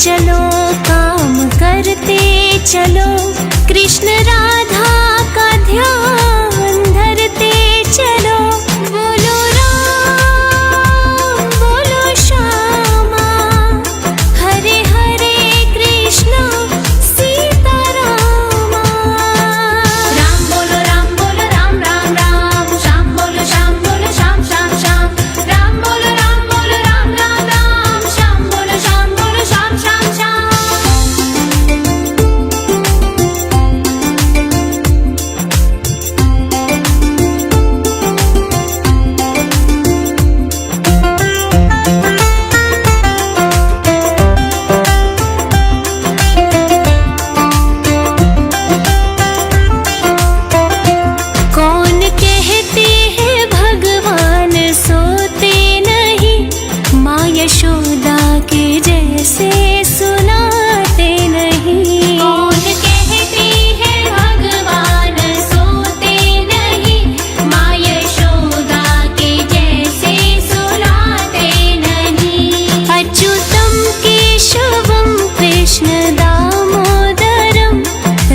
चलो, काम करते चलो, कृष्ण राधा का ध्यान धरते चलो। बोलो राम बोलो श्यामा, हरे हरे कृष्णा सीता रामा। राम बोलो राम राम राम, श्याम बोलो श्याम श्याम। राम बोलो राम राम राम, श्याम बोलो श्याम श्याम। कौन कहते हैं भगवान सोते नहीं, माँ यशोदा के जैसे सुनाते नहीं। कौन कहते हैं भगवान सोते नहीं, माँ यशोदा के जैसे सुनाते नहीं। अच्युतम केशवम कृष्ण दामोदरम,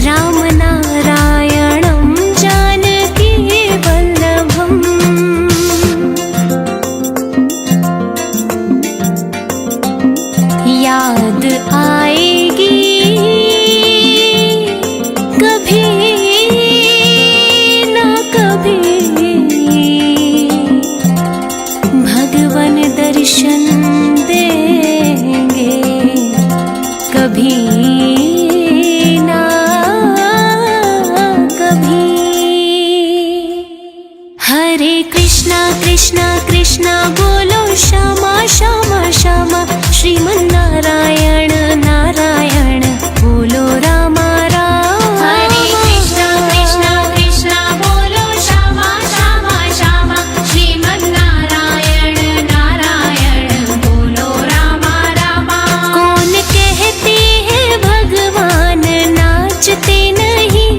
राम नारायणम जानकी वल्लभम। याद आएगी कभी ना कभी, भगवन दर्शन देंगे कभी ना कभी। हरे कृष्णा कृष्णा कृष्णा बोलो श्यामा श्यामा श्यामा, श्रीमन्नारायण नारायण बोलो रामा राम। हरे कृष्णा कृष्णा कृष्णा बोलो श्यामा श्यामा श्यामा, श्रीमन्नारायण नारायण बोलो रामा रामा। कौन कहते हैं भगवान नाचते नहीं,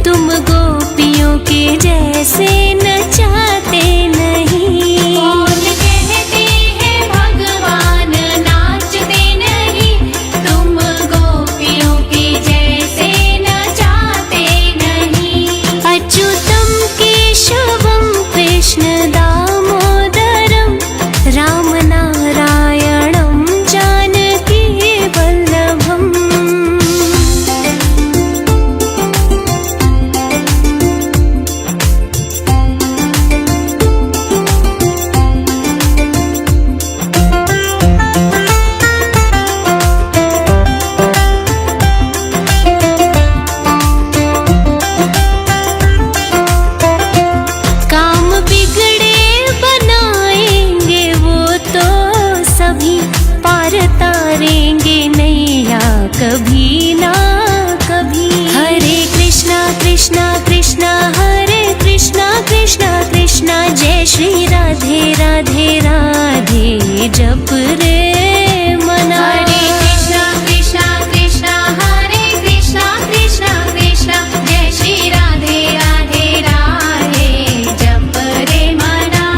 तुम गोपियों के जैसे नचाते नहीं। कौन कहते हैं भगवान नाचते नहीं, तुम गोपियों के जैसे नचाते नहीं। अच्युतम केशवम कृष्ण दामोदरम, राम नारायणम जानकी वल्लभम। काम बिगड़े बनाएंगे वो तो सभी, पार तारेंगे नैया कभी ना कभी। हरे कृष्णा कृष्णा कृष्णा हरे कृष्णा कृष्णा कृष्णा, जय श्री राधे राधे राधे जप रे मना। हरे कृष्णा कृष्णा कृष्णा हरे कृष्णा कृष्णा कृष्णा, जय श्री राधे राधे राधे जप रे मना।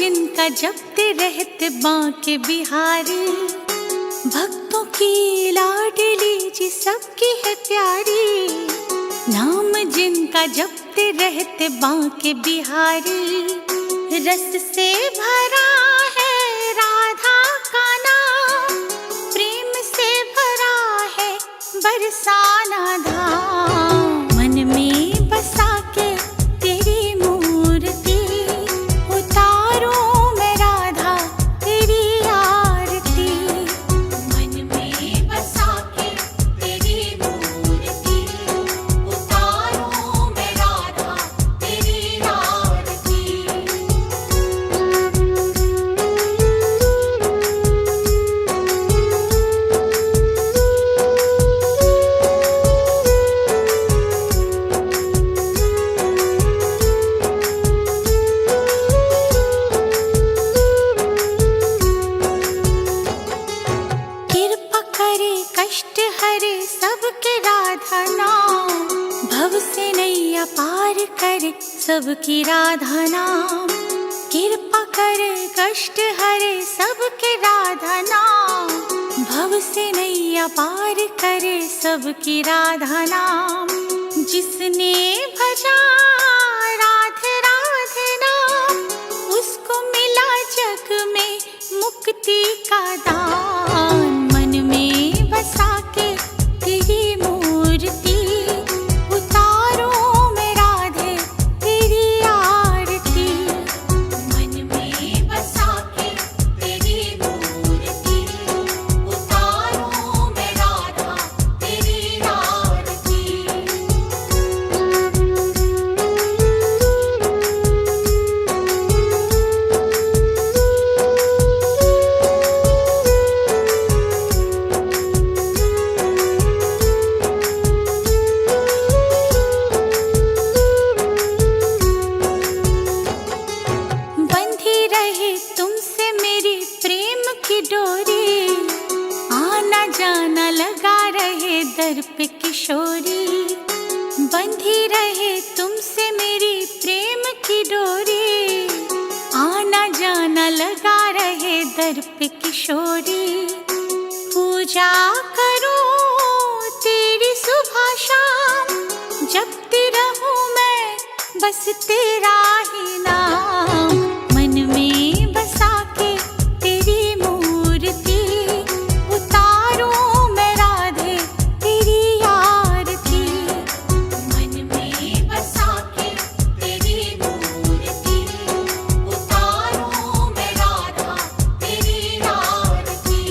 जिनका जपते रहते बांके बिहारी, भक्तों की लाडली जी सबकी है प्यारी। नाम जिनका जपते रहते बांके बिहारी, रस से भरा है राधा का नाम, प्रेम से भरा है बरसाना धाम। मन में बसा के तेरी मूर्ति, उतारूं मैं राधा तेरी आरती। मन में बसा के तेरी मूर्ति, उतारूं मैं राधा तेरी आरती। कृपा करे कष्ट हरे सबके राधा नाम, भव से नैया पार करे सबकी राधा नाम। कृपा करे कष्ट हरे सबके राधा नाम, भव से नैया पार करे सबकी राधा नाम। जिसने भजा राधे राधे नाम, उसको मिला जग में मुक्ति का दान। मन में बसा के तेरी मूर्ति, उतारूं मैं राधे तेरी आरती। मन में बसा के तेरी मूर्ति, उतारूं मैं राधा तेरी आरती। बंधी रहे तुमसे मेरी प्रेम की डोरी, आना जाना लगा रहे दर पे किशोरी। बंधी रहे तुमसे मेरी प्रेम की डोरी, आना जाना लगा रहे दर पे किशोरी। पूजा करूं तेरी सुबह शाम, जपती रहूं मैं बस तेरा ही नाम। मन में बसा के तेरी मूर्ति, उतारूं मैं राधे तेरी आरती। मन में बसा के तेरी मूर्ति, उतारूं मैं राधा तेरी आरती।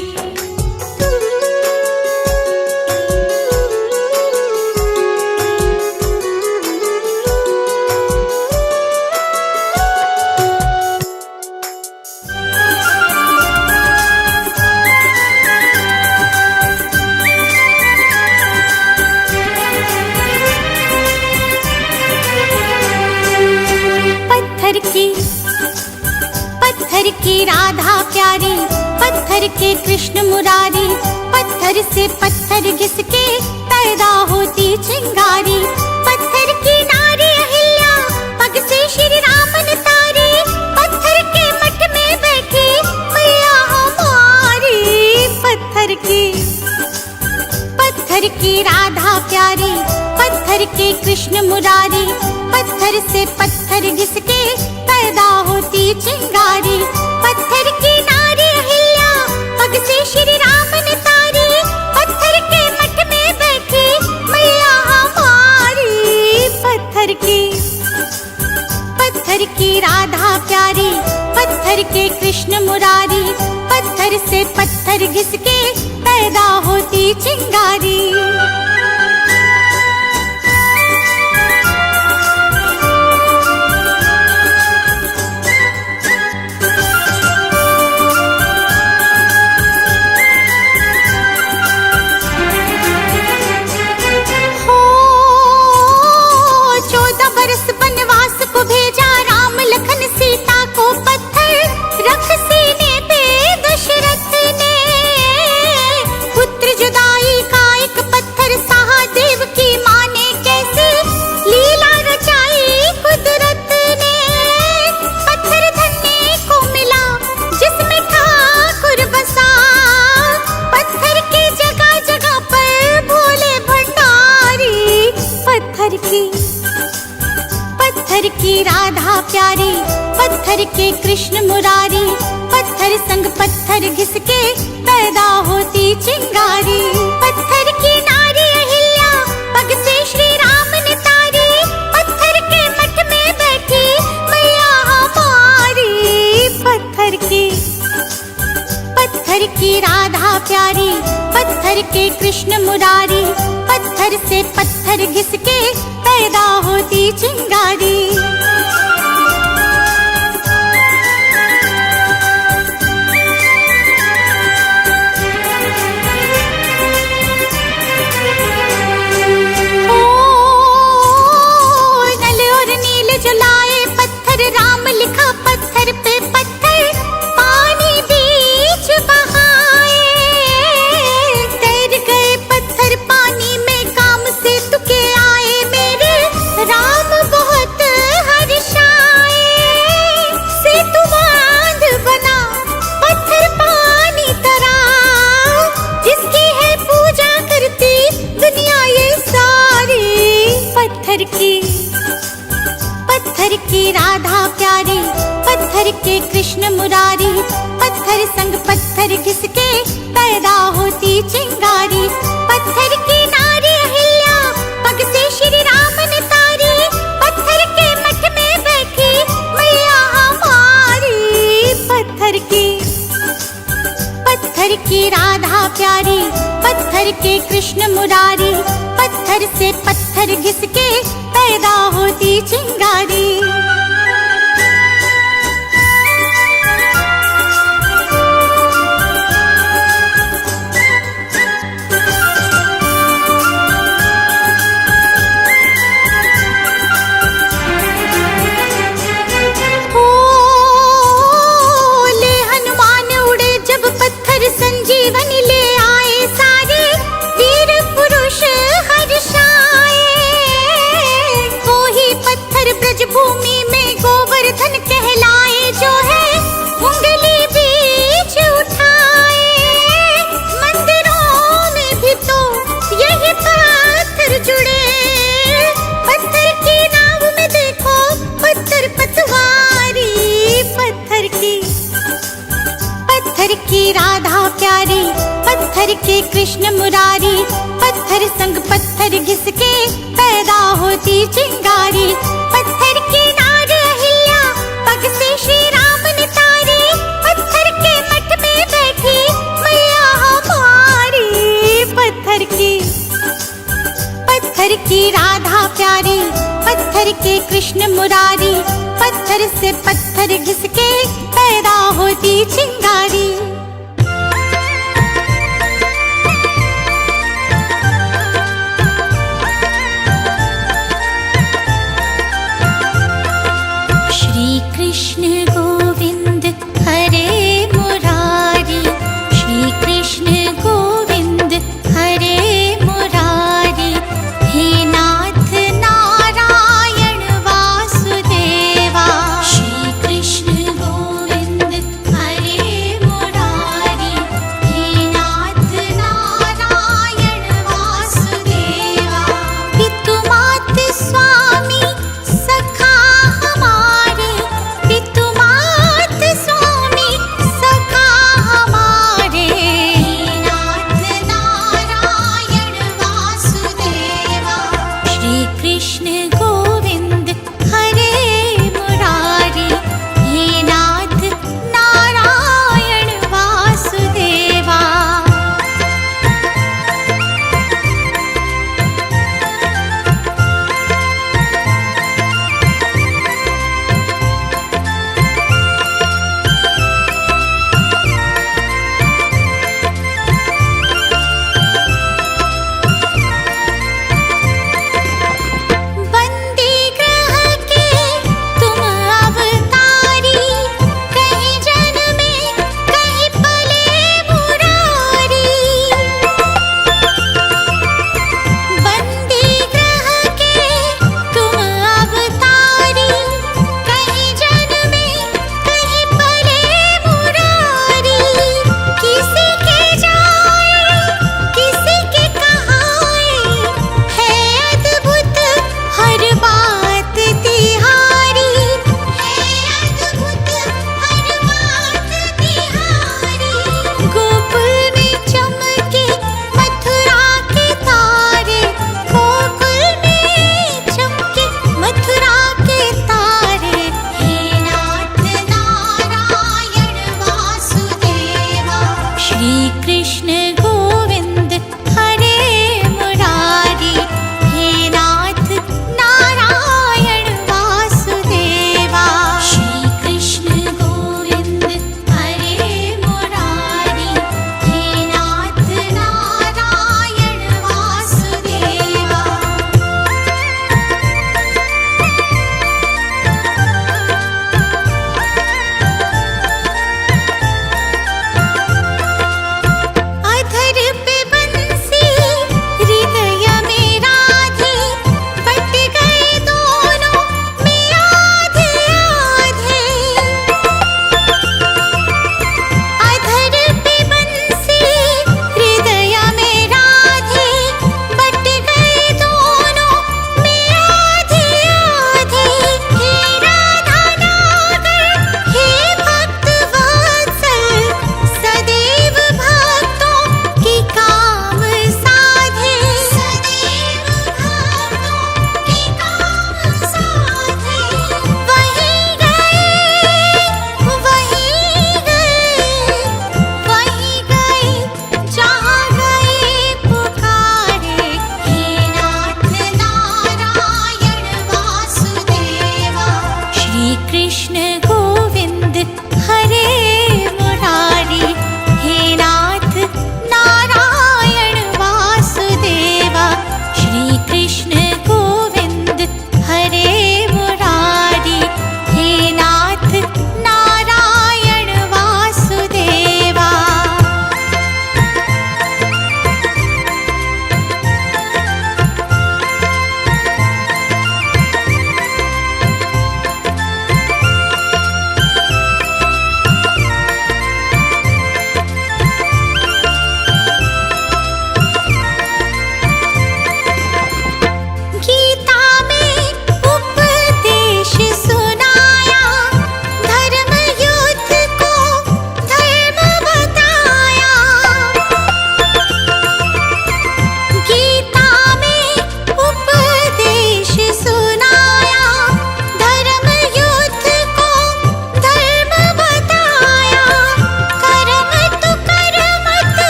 पत्थर की राधा प्यारी, पत्थर के कृष्ण मुरारी। पत्थर से पत्थर घिस के पैदा होती चिंगारी। पत्थर की नारी अहिल्या, पग से श्री राम ने तारी। पत्थर के मठ में बैठी मैया हमारी। पत्थर की राधा प्यारी, पत्थर के कृष्ण मुरारी। पत्थर से पत्थर घिस के पैदा होती चिंगारी। पत्थर की नारी अहिल्या, पग से श्री राम ने तारी। पत्थर के मठ में बैठी मैया हमारी। पत्थर की राधा प्यारी, पत्थर के कृष्ण मुरारी। पत्थर से पत्थर घिस के पैदा होती चिंगारी। रख सीने पे दशरथ ने, पुत्र जुदाई प्यारी, पत्थर के कृष्ण मुरारी, पत्थर संग पत्थर घिसके पैदा होती चिंगारी। पत्थर की नारी अहिल्या पग से श्री राम ने तारी, पत्थर के मठ में बैठी मैया हमारी। पत्थर की राधा प्यारी, पत्थर के कृष्ण मुरारी, पत्थर से पत्थर घिसके पैदा होती चिंगारी। पत्थर की राधा प्यारी, पत्थर के कृष्ण मुरारी, पत्थर संग पत्थर घिसके पैदा होती चिंगारी। पत्थर की नारी अहिल्या पग से श्री राम ने तारी, पत्थर के मठ में बैठी मैया हमारी। पत्थर की राधा प्यारी, पत्थर के कृष्ण मुरारी, पत्थर से पत्थर घिसके पैदा होती चिंगारी। संजीवनी ले आए सारे वीर पुरुष हर्षाए, वो ही पत्थर ब्रज भूमि में गोवर्धन कहलाए, जो है उंगली बीच उठाए। मंदिरों में भी तो यही पत्थर जुड़े, पत्थर की नाव में देखो पत्थर पतवारी। पत्थर की राधा प्यारी, पत्थर के कृष्ण मुरारी, पत्थर संग पत्थर घिसके पैदा होती चिंगारी। पत्थर की नारी अहिल्या पग से श्री राम ने तारी, पत्थर के मठ में बैठी मैया हमारी। पत्थर की राधा प्यारी, पत्थर के कृष्ण मुरारी, पत्थर से पत्थर घिसके पैदा होती चिंगारी। श्री कृष्ण गोविंद हरे मुरारी, श्री कृष्ण गोविंद हरे मुरारी, हे नाथ नारायण वासुदेवा। श्री कृष्ण गोविंद हरे मुरारी।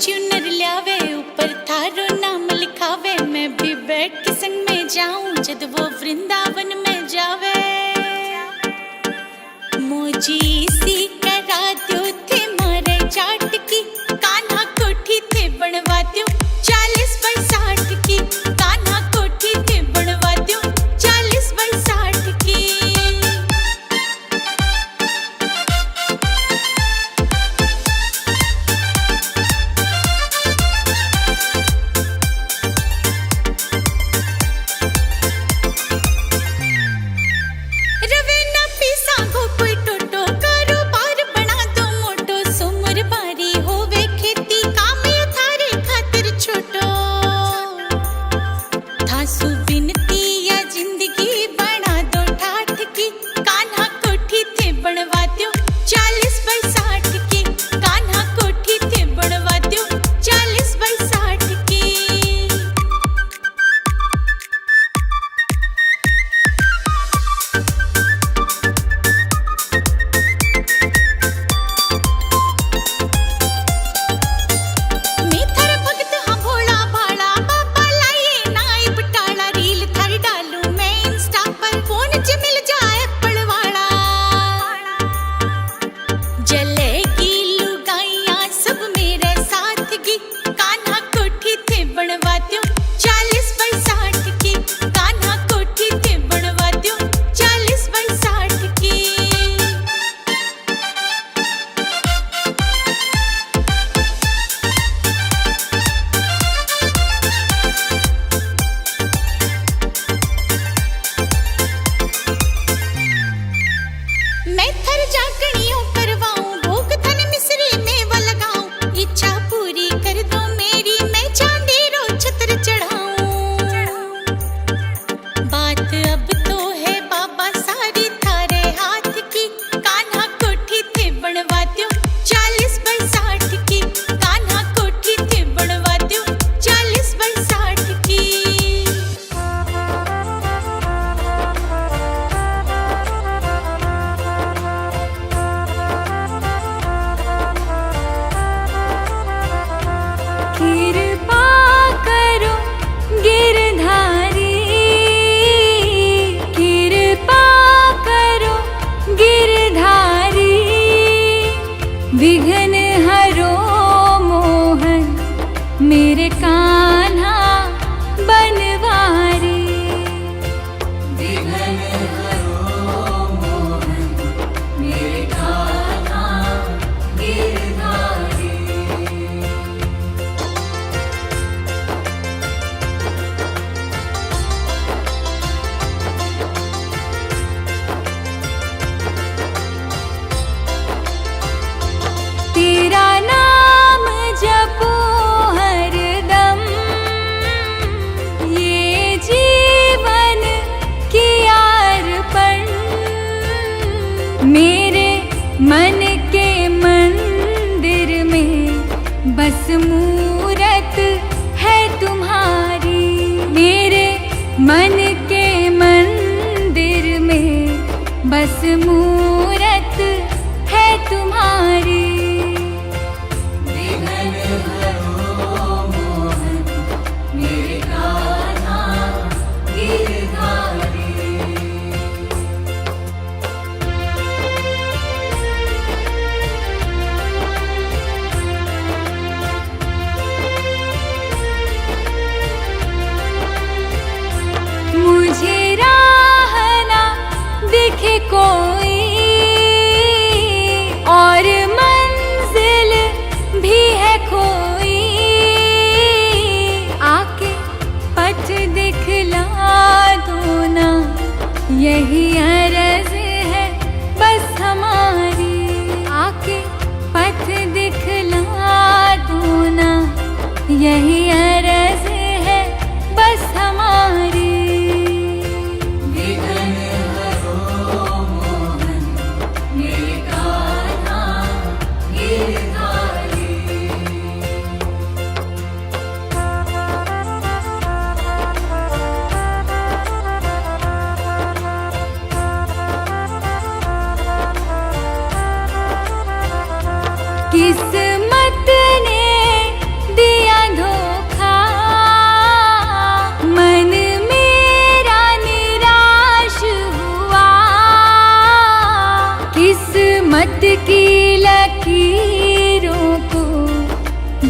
फॉर्च्यूनर ल्यावे, ऊपर थारो नाम लिखावे। मैं भी बैठ के संग में जाऊं जब वो वृंदावन में जावे। मोजी सी करा दो थे मारे चाट की, कान्हा कोठी थे बनवा दो 40 बाई 60 की। कान्हा कोठी थे बनवा दो 40 बाई 60 की। रवेना पीसा को कोई टोटो, कारोबार बना दो मोटो। सुमर बारी होवे खेती, काम थारे खातिर छोटो। थासु बिनती या जिंदगी बना दो ठाठ की। कान्हा कोठी थे बनवा दो 40 बाई 60 की। कान्हा कोठी थे बनवा दो 40 बाई 60 की। मैं थर भगत हाँ भोला भाला, बाबा लाए नाई बटाला। रील थर डालूं मैं इंस्टा पर, फोन च मिल जाए एप्पल वाला। जलेगी लुगाइयां सब मेरे साथ की। कान्हा कोठी थे बनवा दो 40 बाई 60 की। कान्हा कोठी थे बनवा दो 40 बाई 60 की। मैं थर जागणियों करवाऊं, भोग धन मिश्री मेवा लगाऊं। इच्छा पूरी कर दो मेरी, मैं चांदी रो छत्र चढ़ाऊं। बात अब तो है बाबा सारी थारे हाथ की। कान्हा कोठी थे बनवा दो 40 बाई 60 की। कान्हा कोठी थे बनवा दो 40 बाई 60 की। कृपा करो गिरधारी, कृपा करो गिरधारी। विघ्न हरो मोहन मेरे कान्हा बनवारी। विघ्न हरो मोहन मेरे कान्हा गिरधारी। तेरा नाम जपो हरदम, ये जीवन की अर्पण। मेरे मन के मंदिर में बस मूरत है तुम्हारी। मेरे मन के मंदिर में बस मूरत है तुम्हारी। मुझे राह ना दिखे कोई, और मंजिल भी है खोई। आके पथ दिखला दो ना, यही अर्ज है बस हमारी। आके पथ दिखला दो ना, यही अर्ज है बस हमारी। किस्मत ने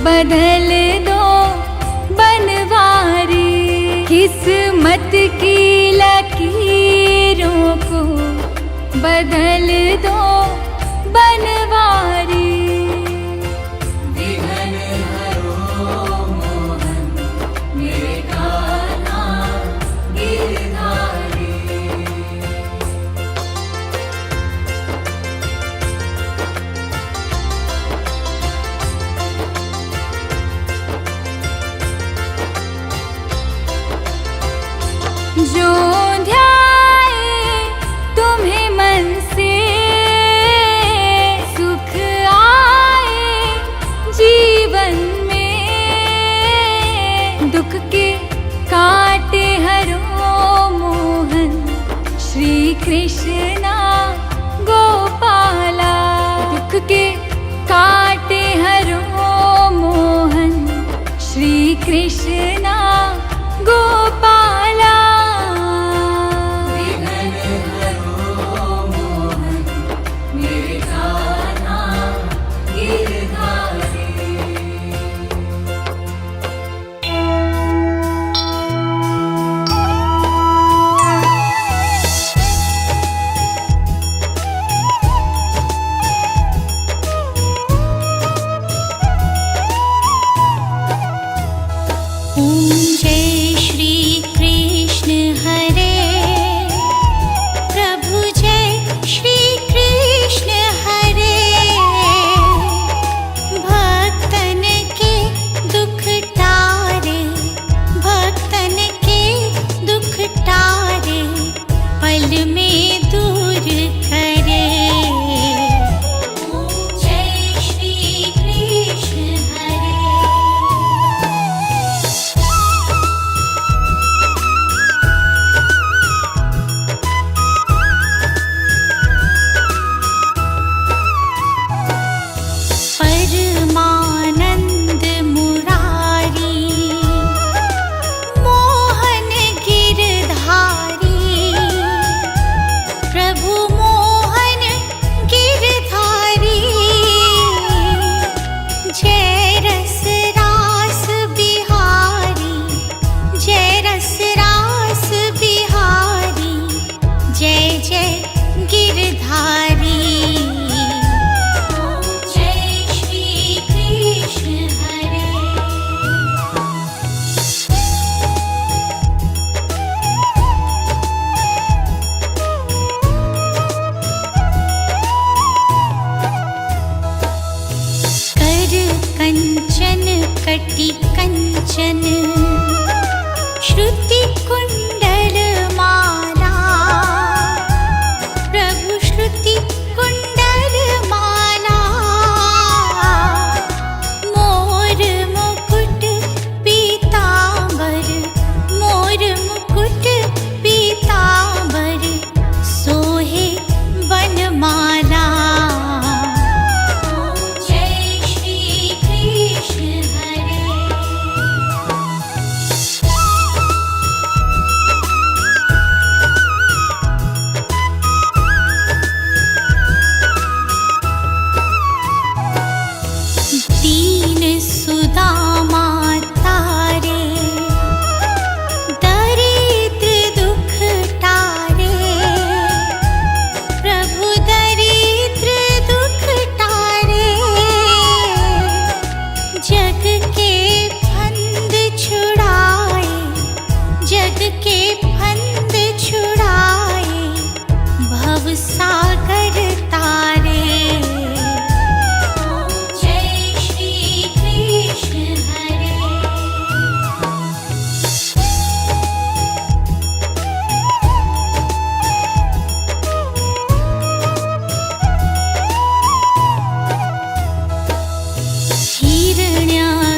बदल दो बनवारी, किस्मत की लकीरों को बदल दो बनवारी। विघ्न हरो मोहन मेरे कान्हा गिरधारी। जो ध्याए तुम्हें मन से सुख आए जीवन में, दुख के काटे हरो मोहन श्री कृष्णा गोपाला। दुख के काटे हरो मोहन श्री कृष्णा गोपाला। जय श्री कृष्ण हरे प्रभु, जय श्री कृष्ण हरे। भक्तन के दुख टारे, भक्तन के दुख टारे, पल में दूर करे। जय श्री कृष्ण हरे। परमानंद मुरारी मोहन गिरधारी, प्रभु मोहन गिरधारी। जय रस रास बिहारी, जय रस रास बिहारी, जय जय गिरधारी। कंचन कटी कंचन श्रुति कुंडल माला, प्रभु श्रुति कुंडल माला। मोर मुकुट पीतांबर, मोर मुकुट पीतांबर, सोहे बनमाला। दीन सुदामा तारे, दरिद्र दुख टारे, प्रभु दरिद्र दुख टारे। जग के फंद छुड़ाए, जग के फंद छुड़ाए, भव सागर तारे। हिरण्या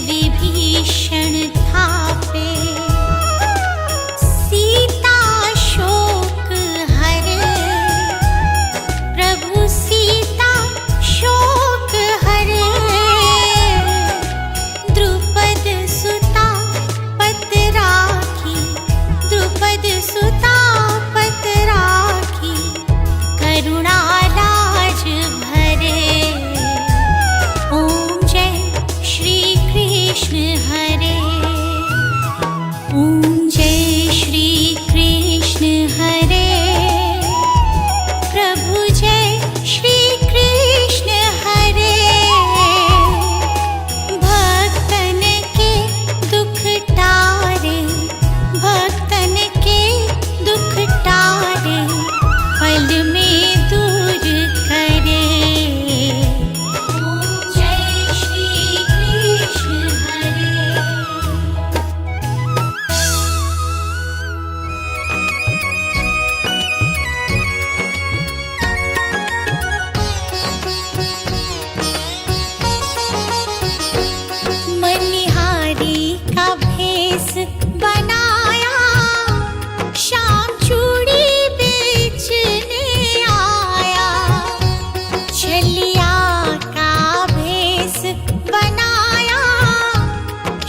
विभीषण थापे, सीता शोक हरे, प्रभु सीता शोक हरे। द्रुपद सुता पत राखी, द्रुपद सुता पत राखी, करुणा लाज भरे। ओम जय श्री कृष्ण हरे, ओम जय श्री कृष्ण हरे, प्रभु जय श्री कृष्ण हरे। भक्तन के दुख टारे, भक्तन के दुख टारे, पल में दूर करे। ओम जय श्री कृष्ण हरे। मनिहारी का भेष बनाया, शाम चूड़ी बेचने आया। छलिया का भेष बनाया,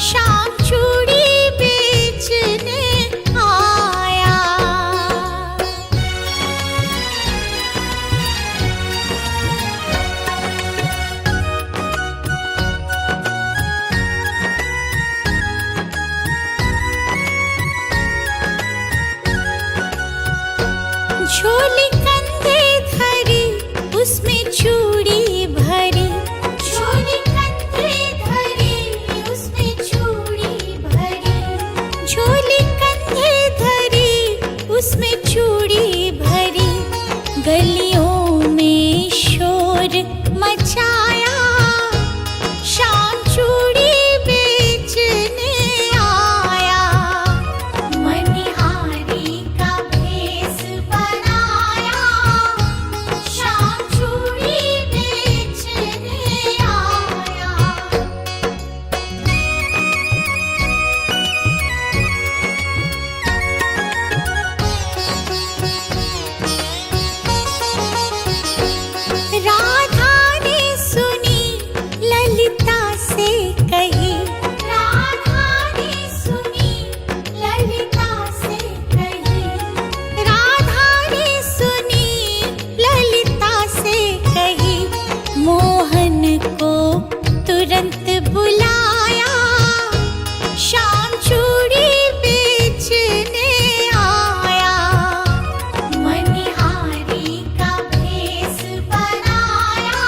शाम चूड़ी बेचने आया। झोली कंधे धरी, उसमें चूड़ी भरी, झोली कंधे धरी, उसमें चूड़ी भरी, झोली कंधे धरी, उसमें चूड़ी भरी। गलियों में शोर मचाया, शाम चूड़ी बेचने आया। मनिहारी का भेष बनाया, शाम चूड़ी बेचने आया। राधा ने सुनी ललिता से कही, राधा ने सुनी ललिता से कही, राधा ने सुनी ललिता से कही। मोहन को तुरंत बुलाया, शाम चूड़ी बेचने आया। मनिहारी का भेष बनाया,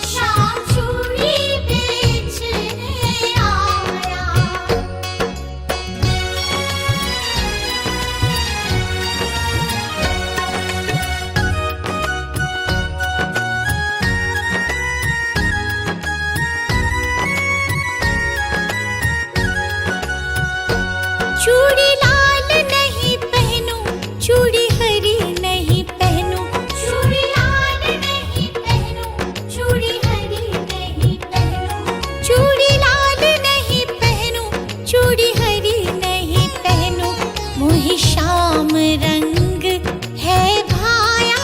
शाम चूड़ी बेचने आया। चूड़ी लाल नहीं पहनूं, चूड़ी हरी नहीं पहनूं, चूड़ी लाल नहीं पहनूं, चूड़ी हरी नहीं पहनूं, चूड़ी लाल नहीं पहनूं, चूड़ी हरी नहीं पहनूं। मोहि श्याम रंग है भाया,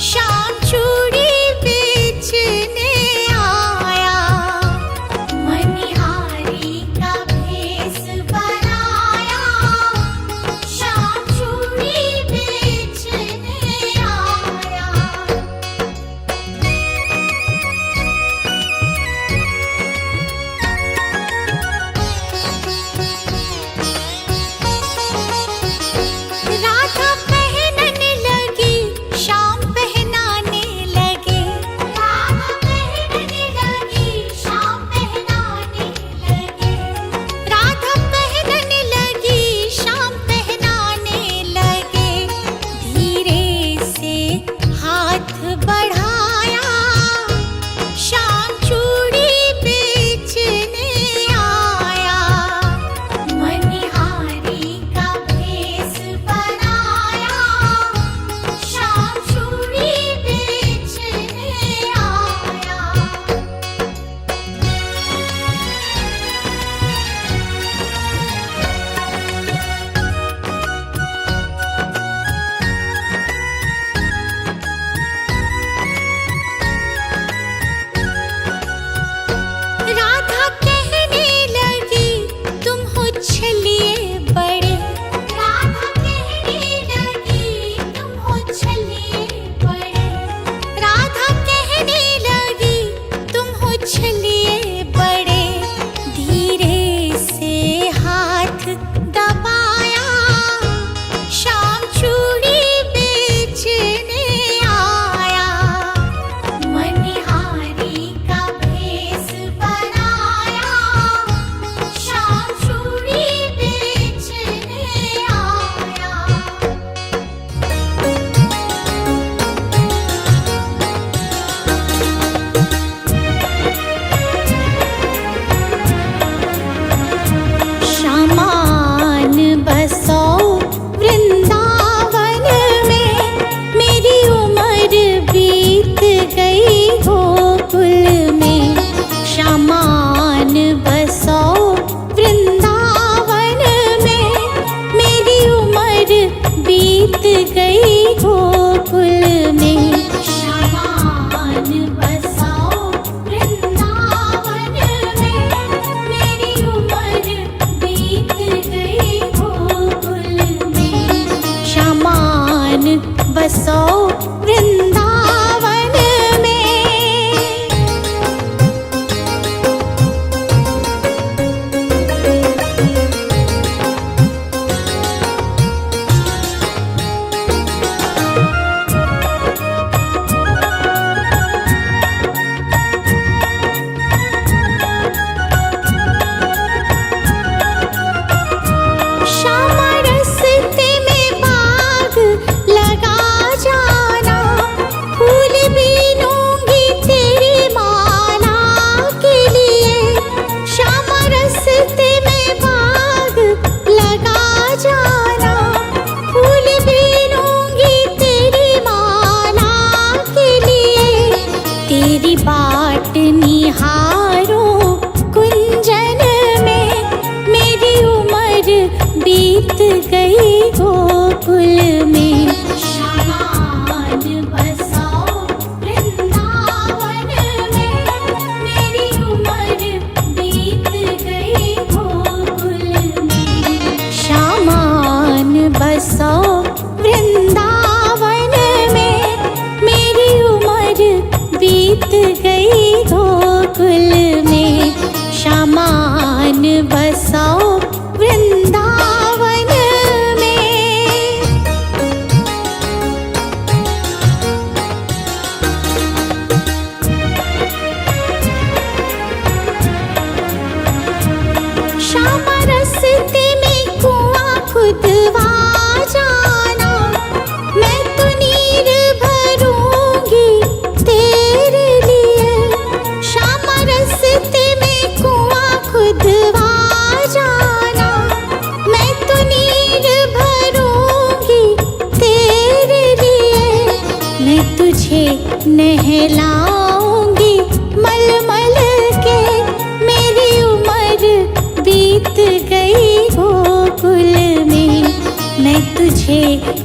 शाम चूड़ी बेचने आया। मनिहारी का भेष बनाया,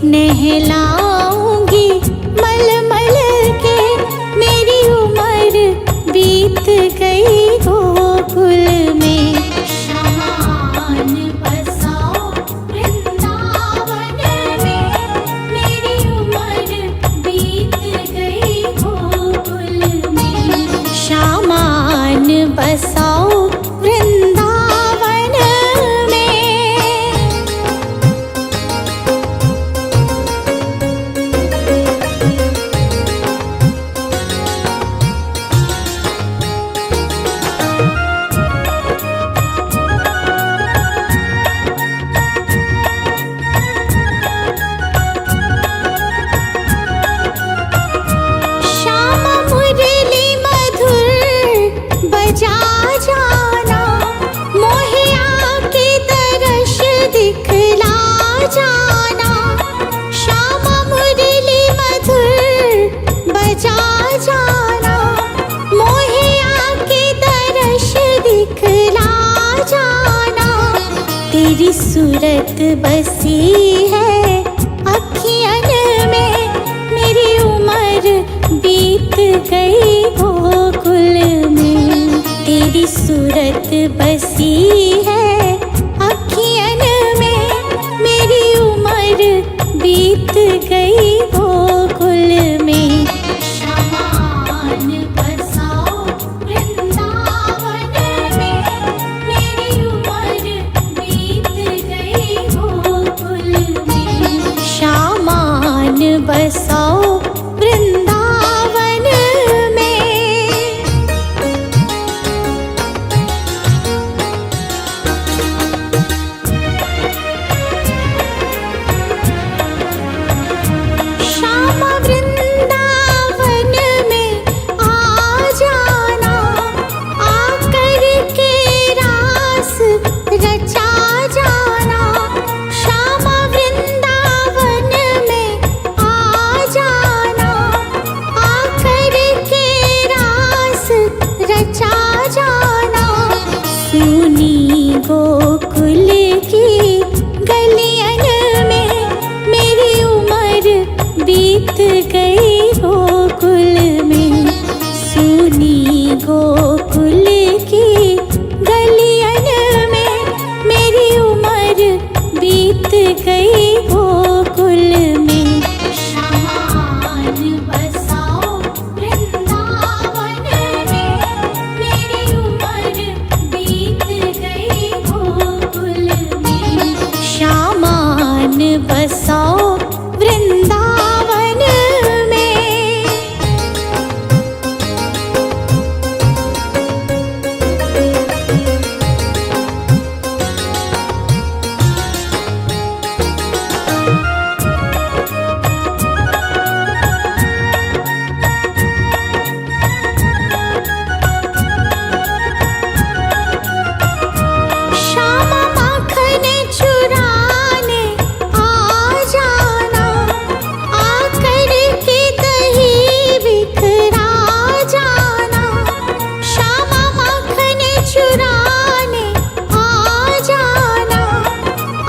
नहलाऊंगी मलमल के। मेरी उम्र बीत गई गोकुल में। शामान बसाओ वृंदावन में। मेरी उम्र बीत गई गोकुल में। शामान बसाओ वृंदावन में। श्यामा मुरली मधुर बजा जाना। मोहे आके दर्श दिखला जाना। श्यामा मुरली मधुर बजा जाना। मोहे आके दर्श दिखला जाना। तेरी सूरत बसी है अखियन में। मेरी उम्र बीत गई गोकुल में। तेरी सूरत बसी है अखियन में। मेरी उम्र बीत गई गोकुल में। शामान बसाओ वृंदावन में। मेरी उम्र बीत गई गोकुल में। शामान बसाओ वृंदावन में। श्यामा वृंदावन में आ जाना। आकर के रास रचा जाना। श्यामा वृंदावन में आ जाना। आकर के रास रचा जाना। सुनी गोकुल की गलियन में। मेरी उम्र बीत गई गोकुल में। सुनी गोकुल की गलियन में। मेरी उम्र बीत गई गोकुल में। शामान बसाओ वृंदावन में। मेरी उम्र बीत गई गोकुल में। शामान बसाओ वृंदावन में। श्यामा माखन चुराने आ जाना। आकर के दही बिखरा जाना। श्यामा माखन चुराने आ जाना।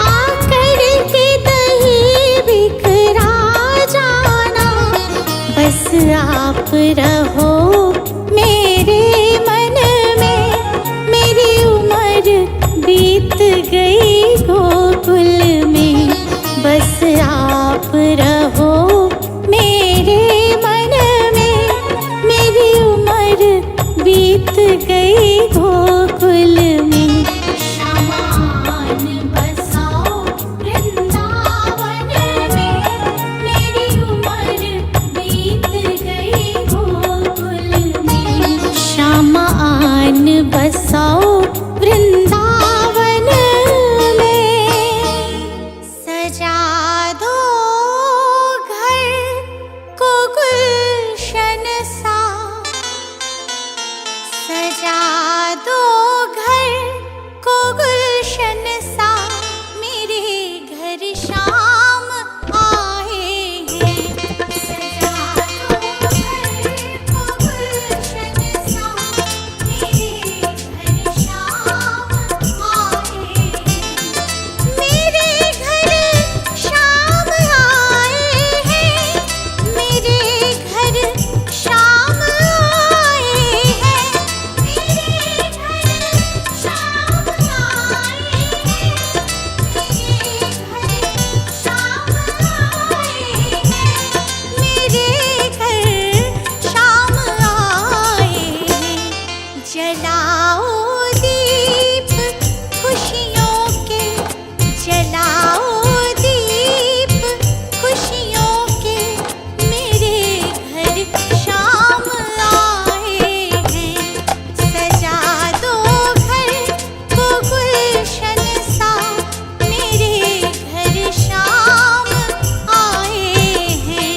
आकर के दही बिखरा जाना। बस आप रहो मेरे मन में। मेरी उम्र बीत गई गोकुल में। बस आप रहो मेरे मन में। मेरी उम्र बीत गई गोकुल में। शामान बसाओ वृंदावन में। मेरी उम्र बीत गई गोकुल में। शामान बसाओ वृंदावन में। सजा दो घर को गुलशन सा। सजा दो घर को गुलशन सा। मेरे घर शाम आए हैं। सजा दो घर को गुलशन सा। मेरे घर शाम आए हैं। मेरे घर शाम जलाओ दीप खुशियों के, जलाओ दीप खुशियों के, मेरे घर शाम आए हैं। सजा दो घर को गुलशन सा, मेरे घर शाम आए हैं।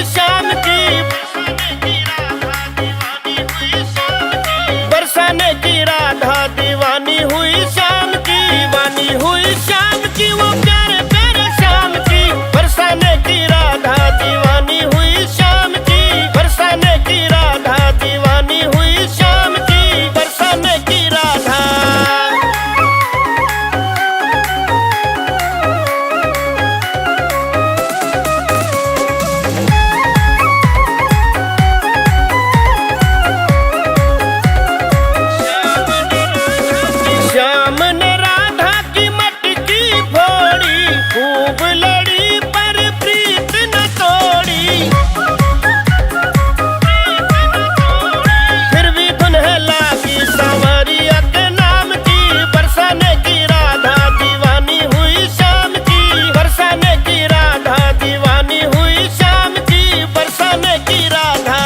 शाम की, बरसाने की राधा दीवानी हुई शाम की, दीवानी हुई शाम की, वो प्यारे प्यारे शाम की, बरसाने की राधा दीवानी हुई शाम की, बरसाने की राधा दीवानी हुई शाम की, बरसाने की राधा। श्याम ने राधा की मटकी फोड़ी, खूब लड़ी पर प्रीत न तोड़ी, फिर भी दुल्हन लागी सांवरिया के नाम की, बरसाने की राधा दीवानी हुई शाम की, बरसाने की राधा दीवानी हुई शाम की, बरसाने की राधा।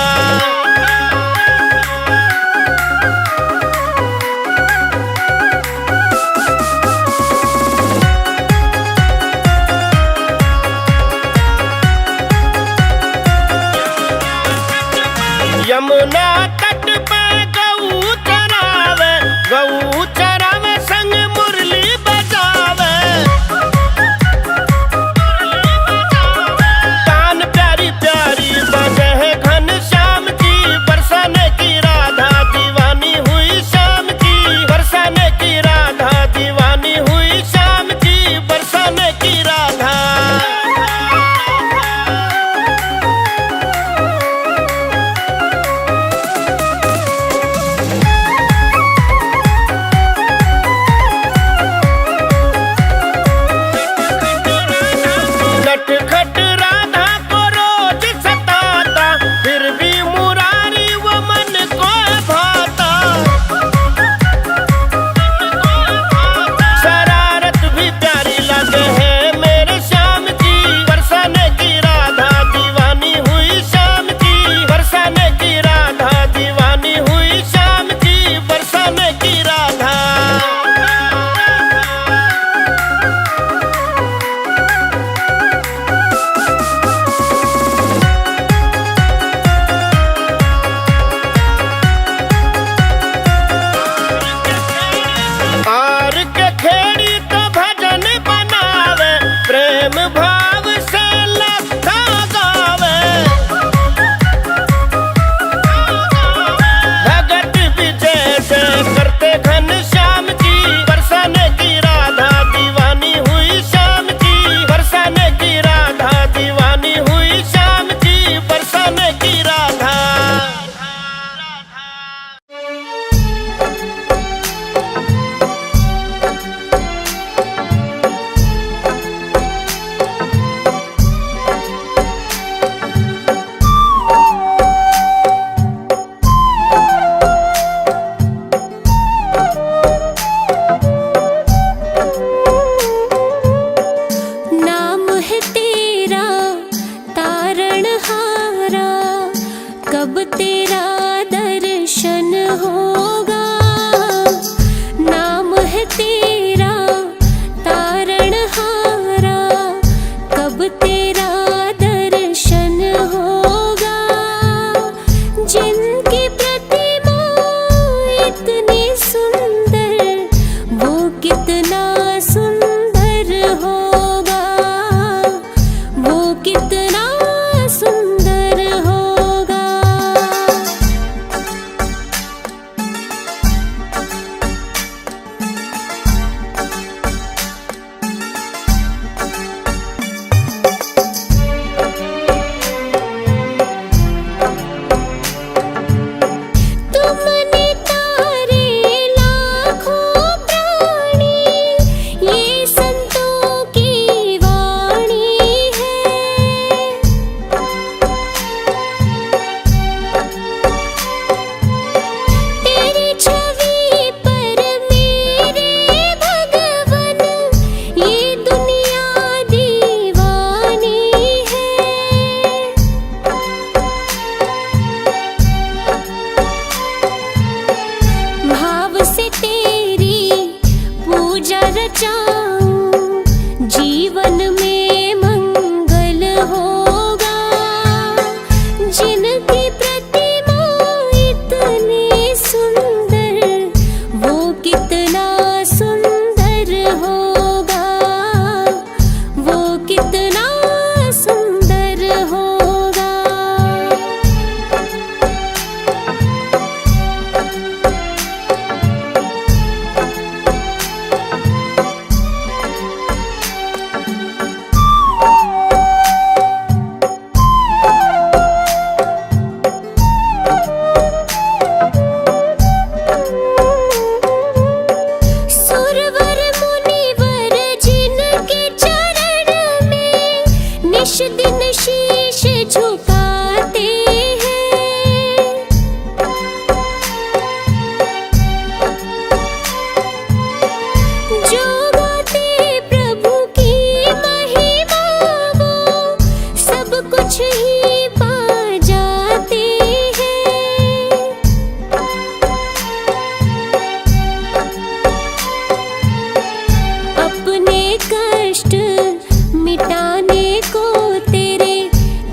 मिटाने को तेरे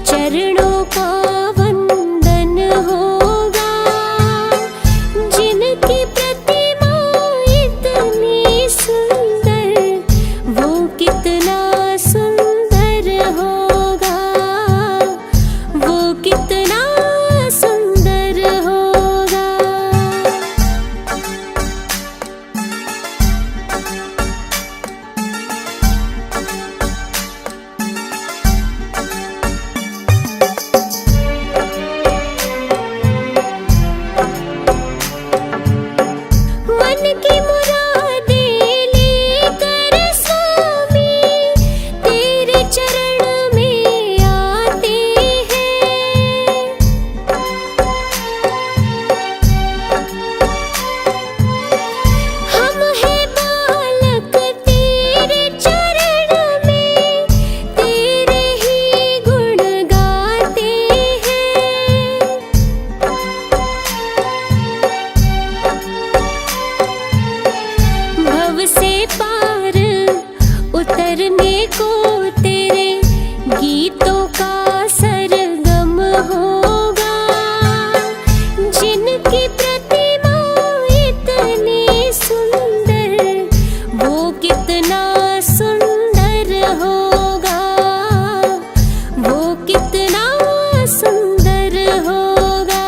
चरणों का वंदन होगा। जिनकी प्रतिमा इतनी सुंदर, वो कितना सुंदर होगा, वो कितना सुंदर होगा। मन की मुरादें लेकर स्वामी तेरे चरण में आते हैं। हम हैं बालक तेरे चरण में, तेरे ही गुण गाते हैं। भव से पार उतरने को तेरे गीतों का सरगम होगा। जिनकी प्रतिमा इतनी सुंदर, वो कितना सुंदर होगा, वो कितना सुंदर होगा।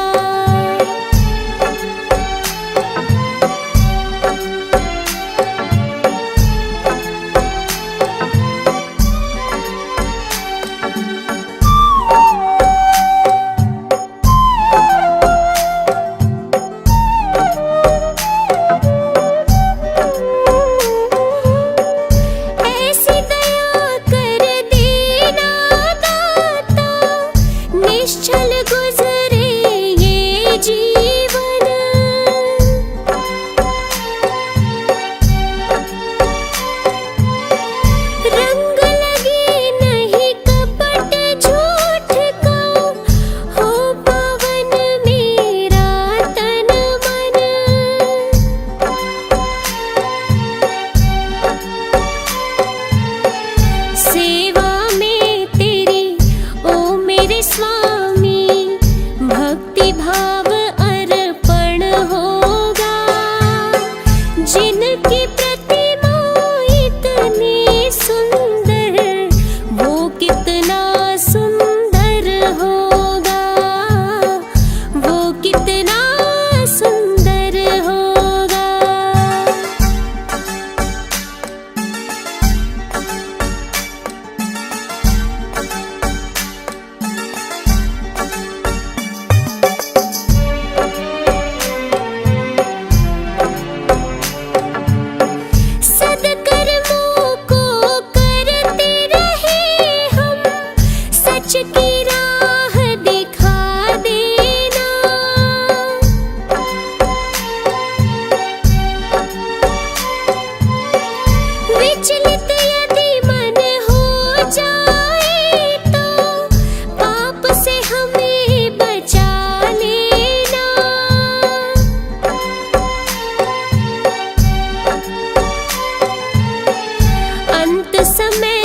ऐसी दया कर देना दाता, निश्चल गुजरे ये जीवन। रंग लगे नहीं कपट झूठ का, हो पावन मेरा तन मन। सेवा में तेरी ओ मेरे स्वामी, भक्ति भाव अर्पण होगा। जिनकी प्रतिमा इतनी सुंदर, वो कितना सुंदर होगा, वो कितना सुंदर होगा। सद्कर्मों को करते रहे हम, सच की राह दिखा देना। विचलित यदि मन हो जाए तो, पाप से हमें बचा लेना। अंत समय